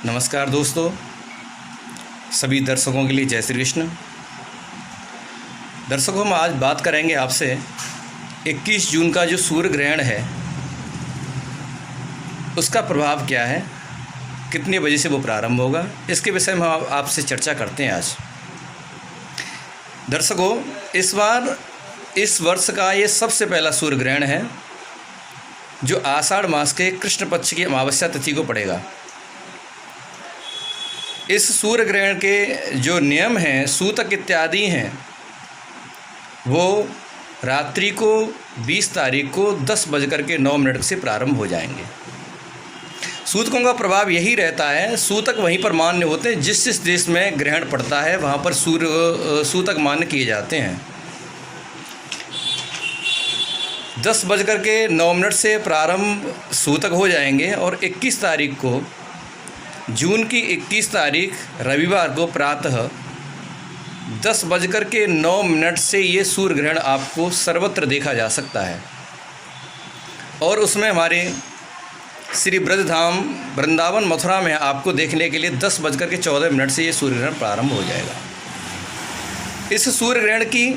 नमस्कार दोस्तों, सभी दर्शकों के लिए जय श्री कृष्ण। दर्शकों, हम आज बात करेंगे आपसे 21 जून का जो सूर्य ग्रहण है उसका प्रभाव क्या है, कितने बजे से वो प्रारंभ होगा, इसके विषय में हम आपसे चर्चा करते हैं आज। दर्शकों, इस वर्ष का ये सबसे पहला सूर्य ग्रहण है जो आषाढ़ मास के कृष्ण पक्ष की अमावस्या तिथि को पड़ेगा। इस सूर्य ग्रहण के जो नियम हैं, सूतक इत्यादि हैं, वो रात्रि को 20 तारीख को 10:09 से प्रारंभ हो जाएंगे। सूतकों का प्रभाव यही रहता है, सूतक वहीं पर मान्य होते हैं जिस देश में ग्रहण पड़ता है वहाँ पर सूतक मान्य किए जाते हैं। 10:09 से प्रारंभ सूतक हो जाएंगे और 21 तारीख को, जून की 21 तारीख रविवार को प्रातः 10:09 से ये सूर्य ग्रहण आपको सर्वत्र देखा जा सकता है। और उसमें हमारे श्री ब्रजधाम वृंदावन मथुरा में आपको देखने के लिए 10:14 से ये सूर्य ग्रहण प्रारंभ हो जाएगा। इस सूर्य ग्रहण की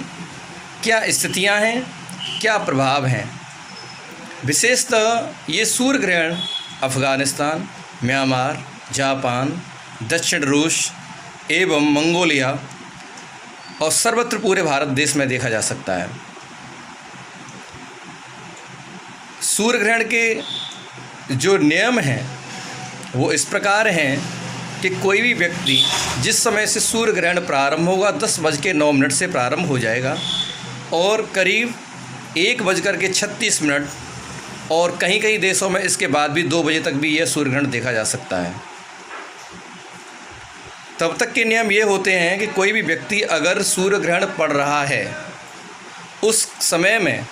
क्या स्थितियां हैं, क्या प्रभाव हैं? विशेषतः ये सूर्य ग्रहण अफ़गानिस्तान, म्यांमार, जापान, दक्षिण रूस एवं मंगोलिया और सर्वत्र पूरे भारत देश में देखा जा सकता है। सूर्य ग्रहण के जो नियम हैं वो इस प्रकार हैं कि कोई भी व्यक्ति जिस समय से सूर्य ग्रहण प्रारंभ होगा 10:09 से प्रारंभ हो जाएगा और करीब 1:36 और कहीं कहीं देशों में इसके बाद भी 2 बजे तक भी यह सूर्य ग्रहण देखा जा सकता है। तब तक के नियम ये होते हैं कि कोई भी व्यक्ति अगर सूर्य ग्रहण पड़ रहा है उस समय में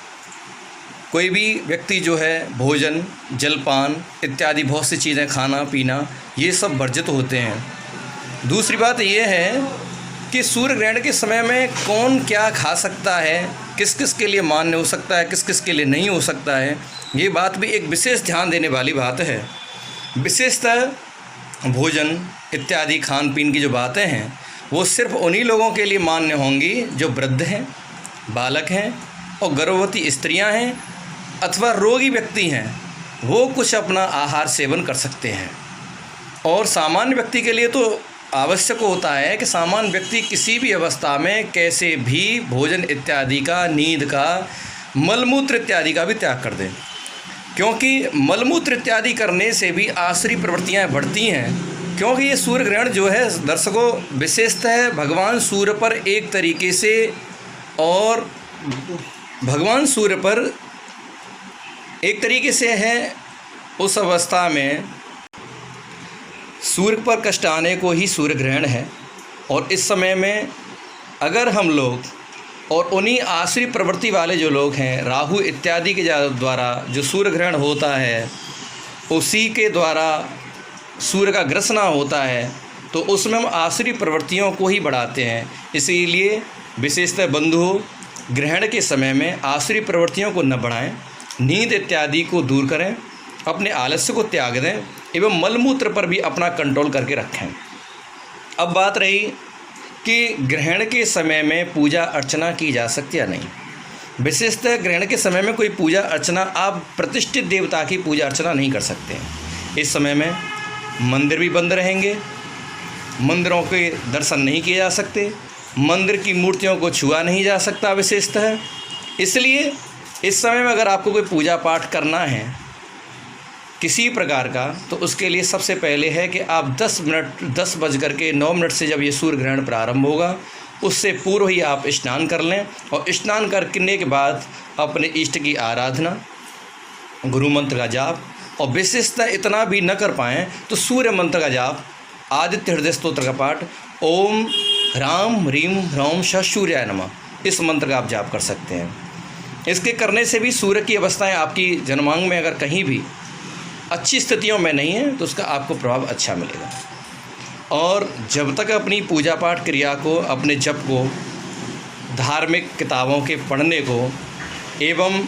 कोई भी व्यक्ति जो है भोजन, जलपान इत्यादि बहुत सी चीज़ें, खाना पीना, ये सब वर्जित होते हैं। दूसरी बात ये है कि सूर्य ग्रहण के समय में कौन क्या खा सकता है, किस किस के लिए मान्य हो सकता है, किस किस के लिए नहीं हो सकता है, ये बात भी एक विशेष ध्यान देने वाली बात है। विशेषतः भोजन इत्यादि खान पीन की जो बातें हैं वो सिर्फ उन्हीं लोगों के लिए मान्य होंगी जो वृद्ध हैं, बालक हैं और गर्भवती स्त्रियां हैं अथवा रोगी व्यक्ति हैं, वो कुछ अपना आहार सेवन कर सकते हैं। और सामान्य व्यक्ति के लिए तो आवश्यक होता है कि सामान्य व्यक्ति किसी भी अवस्था में कैसे भी भोजन इत्यादि का, नींद का, मलमूत्र इत्यादि का भी त्याग कर दें, क्योंकि मलमूत्र इत्यादि करने से भी आसुरी प्रवृत्तियाँ बढ़ती हैं। क्योंकि ये सूर्य ग्रहण जो है दर्शकों विशेषतः भगवान सूर्य पर एक तरीके से, और भगवान सूर्य पर एक तरीके से है उस अवस्था में सूर्य पर कष्ट आने को ही सूर्य ग्रहण है। और इस समय में अगर हम लोग और उन्हीं आसुरी प्रवृत्ति वाले जो लोग हैं, राहु इत्यादि के द्वारा जो सूर्य ग्रहण होता है उसी के द्वारा सूर्य का ग्रसना होता है, तो उसमें हम आसुरी प्रवृत्तियों को ही बढ़ाते हैं। इसीलिए विशेषतः बंधुओं, ग्रहण के समय में आसुरी प्रवृत्तियों को न बढ़ाएं, नींद इत्यादि को दूर करें, अपने आलस्य को त्याग दें एवं मलमूत्र पर भी अपना कंट्रोल करके रखें। अब बात रही कि ग्रहण के समय में पूजा अर्चना की जा सकती या नहीं। विशेषतः ग्रहण के समय में कोई पूजा अर्चना, आप प्रतिष्ठित देवता की पूजा अर्चना नहीं कर सकते हैं। इस समय में मंदिर भी बंद रहेंगे, मंदिरों के दर्शन नहीं किए जा सकते, मंदिर की मूर्तियों को छुआ नहीं जा सकता विशेषतः। इसलिए इस समय में अगर आपको कोई पूजा पाठ करना है किसी प्रकार का, तो उसके लिए सबसे पहले है कि आप 10:09 से जब ये सूर्य ग्रहण प्रारंभ होगा उससे पूर्व ही आप स्नान कर लें और स्नान करने के बाद अपने इष्ट की आराधना, गुरु मंत्र का जाप, और विशेषतः इतना भी न कर पाएँ तो सूर्य मंत्र का जाप, आदित्य हृदय स्तोत्र का पाठ, ओम ह्रां ह्रीं ह्रौं श सूर्याय नमः, इस मंत्र का आप जाप कर सकते हैं। इसके करने से भी सूर्य की अवस्थाएं आपकी जन्मांग में अगर कहीं भी अच्छी स्थितियों में नहीं है तो उसका आपको प्रभाव अच्छा मिलेगा। और जब तक अपनी पूजा पाठ क्रिया को, अपने जप को, धार्मिक किताबों के पढ़ने को एवं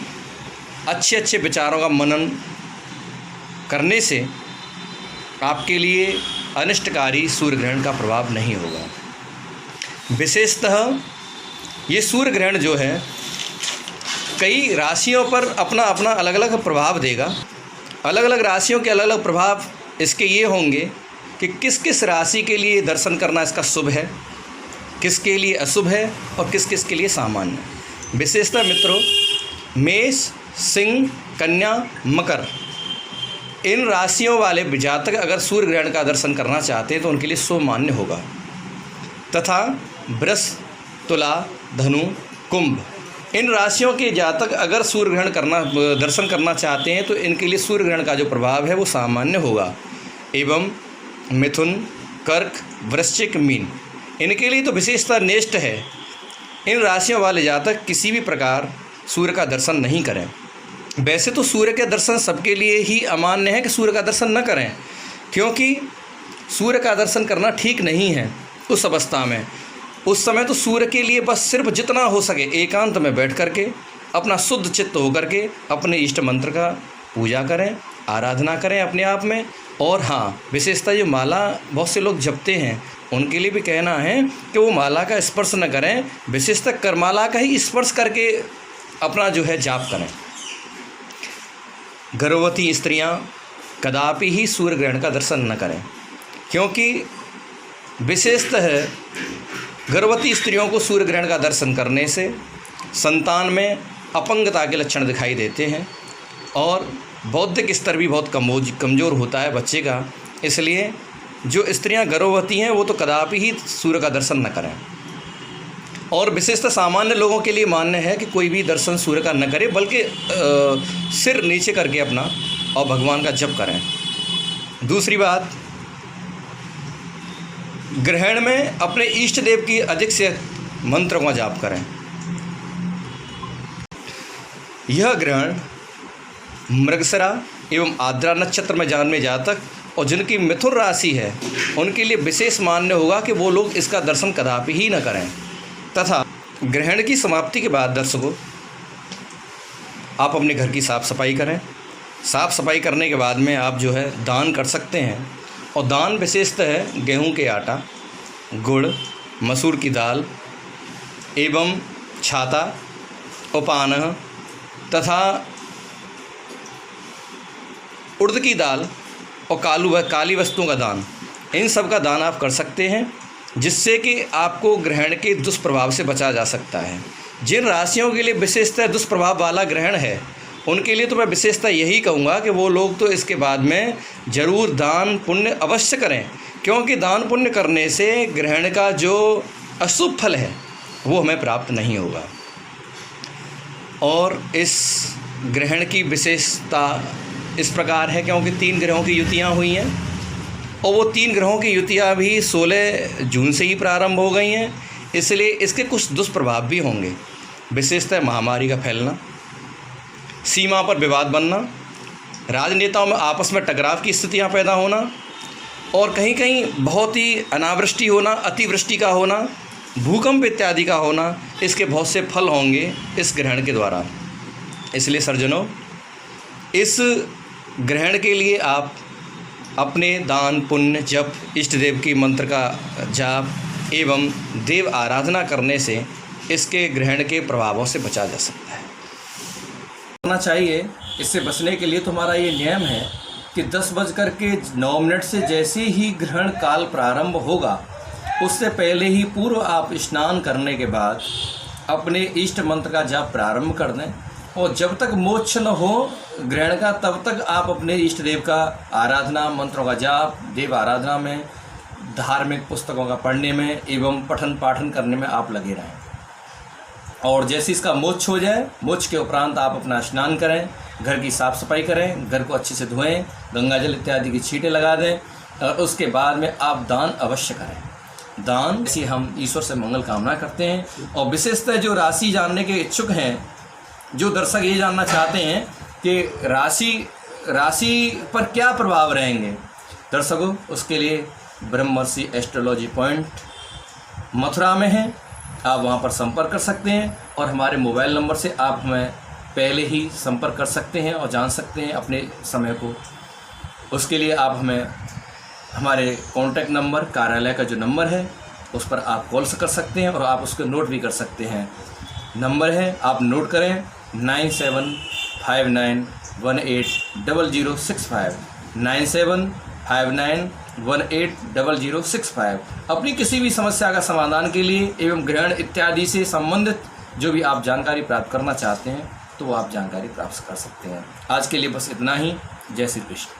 अच्छे अच्छे विचारों का मनन करने से आपके लिए अनिष्टकारी सूर्य ग्रहण का प्रभाव नहीं होगा। विशेषतः ये सूर्य ग्रहण जो है कई राशियों पर अपना अपना अलग अलग प्रभाव देगा। अलग अलग राशियों के अलग अलग प्रभाव इसके ये होंगे कि किस किस राशि के लिए दर्शन करना इसका शुभ है, किसके लिए अशुभ है और किस किस के लिए सामान्य है। विशेषतः मित्रों, मेष, सिंह, कन्या, मकर, इन राशियों वाले जातक अगर सूर्य ग्रहण का दर्शन करना चाहते हैं तो उनके लिए शुभ मान्य होगा। तथा वृष, तुला, धनु, कुंभ, इन राशियों के जातक अगर सूर्य ग्रहण दर्शन करना चाहते हैं तो इनके लिए सूर्य ग्रहण का जो प्रभाव है वो सामान्य होगा। एवं मिथुन, कर्क, वृश्चिक, मीन, इनके लिए तो विशेषता नेष्ट है। इन राशियों वाले जातक किसी भी प्रकार सूर्य का दर्शन नहीं करें। वैसे तो सूर्य के दर्शन सबके लिए ही अमान्य है कि सूर्य का दर्शन न करें, क्योंकि सूर्य का दर्शन करना ठीक नहीं है उस अवस्था में। उस समय तो सूर्य के लिए बस सिर्फ जितना हो सके एकांत में बैठ करके अपना शुद्ध चित्त होकर के अपने इष्ट मंत्र का पूजा करें, आराधना करें अपने आप में। और हाँ, विशेषता जो माला बहुत से लोग जपते हैं उनके लिए भी कहना है कि वो माला का स्पर्श न करें, विशेषतः करमाला का ही स्पर्श करके अपना जो है जाप करें। गर्भवती स्त्रियां कदापि ही सूर्य ग्रहण का दर्शन न करें, क्योंकि विशेषतः गर्भवती स्त्रियों को सूर्य ग्रहण का दर्शन करने से संतान में अपंगता के लक्षण दिखाई देते हैं और बौद्धिक स्तर भी बहुत कमज़ोर होता है बच्चे का। इसलिए जो स्त्रियां गर्भवती हैं वो तो कदापि ही सूर्य का दर्शन न करें। और विशेषतः सामान्य लोगों के लिए मान्य है कि कोई भी दर्शन सूर्य का न करे, बल्कि सिर नीचे करके अपना और भगवान का जप करें। दूसरी बात, ग्रहण में अपने इष्ट देव की अधिक से मंत्रों का जाप करें। यह ग्रहण मृगशिरा एवं आर्द्रा नक्षत्र में जन्मे जातक और जिनकी मिथुन राशि है उनके लिए विशेष मान्य होगा कि वो लोग इसका दर्शन कदापि ही न करें। तथा ग्रहण की समाप्ति के बाद दर्शकों, आप अपने घर की साफ़ सफाई करें। साफ़ सफाई करने के बाद में आप जो है दान कर सकते हैं। और दान विशेषतः है गेहूं के आटा, गुड़, मसूर की दाल एवं छाता, उपानह तथा उड़द की दाल और काली वस्तुओं का दान, इन सब का दान आप कर सकते हैं, जिससे कि आपको ग्रहण के दुष्प्रभाव से बचा जा सकता है। जिन राशियों के लिए विशेषतः दुष्प्रभाव वाला ग्रहण है उनके लिए तो मैं विशेषता यही कहूँगा कि वो लोग तो इसके बाद में ज़रूर दान पुण्य अवश्य करें, क्योंकि दान पुण्य करने से ग्रहण का जो अशुभ फल है वो हमें प्राप्त नहीं होगा। और इस ग्रहण की विशेषता इस प्रकार है, क्योंकि 3 ग्रहों की युतियाँ हुई हैं और वो 3 ग्रहों की युतियाँ भी 16 जून से ही प्रारंभ हो गई हैं, इसलिए इसके कुछ दुष्प्रभाव भी होंगे। विशेषतः महामारी का फैलना, सीमा पर विवाद बनना, राजनेताओं में आपस में टकराव की स्थितियां पैदा होना और कहीं कहीं बहुत ही अनावृष्टि होना, अतिवृष्टि का होना, भूकंप इत्यादि का होना, इसके बहुत से फल होंगे इस ग्रहण के द्वारा। इसलिए सज्जनों, इस ग्रहण के लिए आप अपने दान पुण्य, जप, इष्ट देव की मंत्र का जाप एवं देव आराधना करने से इसके ग्रहण के प्रभावों से बचा जा सकता है। करना चाहिए। इससे बचने के लिए तुम्हारा ये नियम है कि 10:09 से जैसे ही ग्रहण काल प्रारंभ होगा उससे पहले ही पूर्व आप स्नान करने के बाद अपने इष्ट मंत्र का जाप प्रारंभ कर दें, और जब तक मोक्ष न हो ग्रहण का तब तक आप अपने इष्ट देव का आराधना, मंत्रों का जाप, देव आराधना में, धार्मिक पुस्तकों का पढ़ने में एवं पठन पाठन करने में आप लगे रहें। और जैसे इसका मोक्ष हो जाए, मोक्ष के उपरांत आप अपना स्नान करें, घर की साफ़ सफाई करें, घर को अच्छे से धोएं, गंगाजल इत्यादि की छींटे लगा दें और उसके बाद में आप दान अवश्य करें। दान से हम ईश्वर से मंगल कामना करते हैं। और विशेषतः जो राशि जानने के इच्छुक हैं, जो दर्शक ये जानना चाहते हैं कि राशि पर क्या प्रभाव रहेंगे दर्शकों, उसके लिए ब्रह्मर्षि एस्ट्रोलॉजी पॉइंट मथुरा में है, आप वहां पर संपर्क कर सकते हैं और हमारे मोबाइल नंबर से आप हमें पहले ही संपर्क कर सकते हैं और जान सकते हैं अपने समय को। उसके लिए आप हमें हमारे कॉन्टैक्ट नंबर, कार्यालय का जो नंबर है उस पर आप कॉल कर सकते हैं और आप उसको नोट भी कर सकते हैं। नंबर है, आप नोट करें, 9759180065, 9759180065। अपनी किसी भी समस्या का समाधान के लिए एवं ग्रहण इत्यादि से संबंधित जो भी आप जानकारी प्राप्त करना चाहते हैं तो वो आप जानकारी प्राप्त कर सकते हैं। आज के लिए बस इतना ही। जय श्री कृष्ण।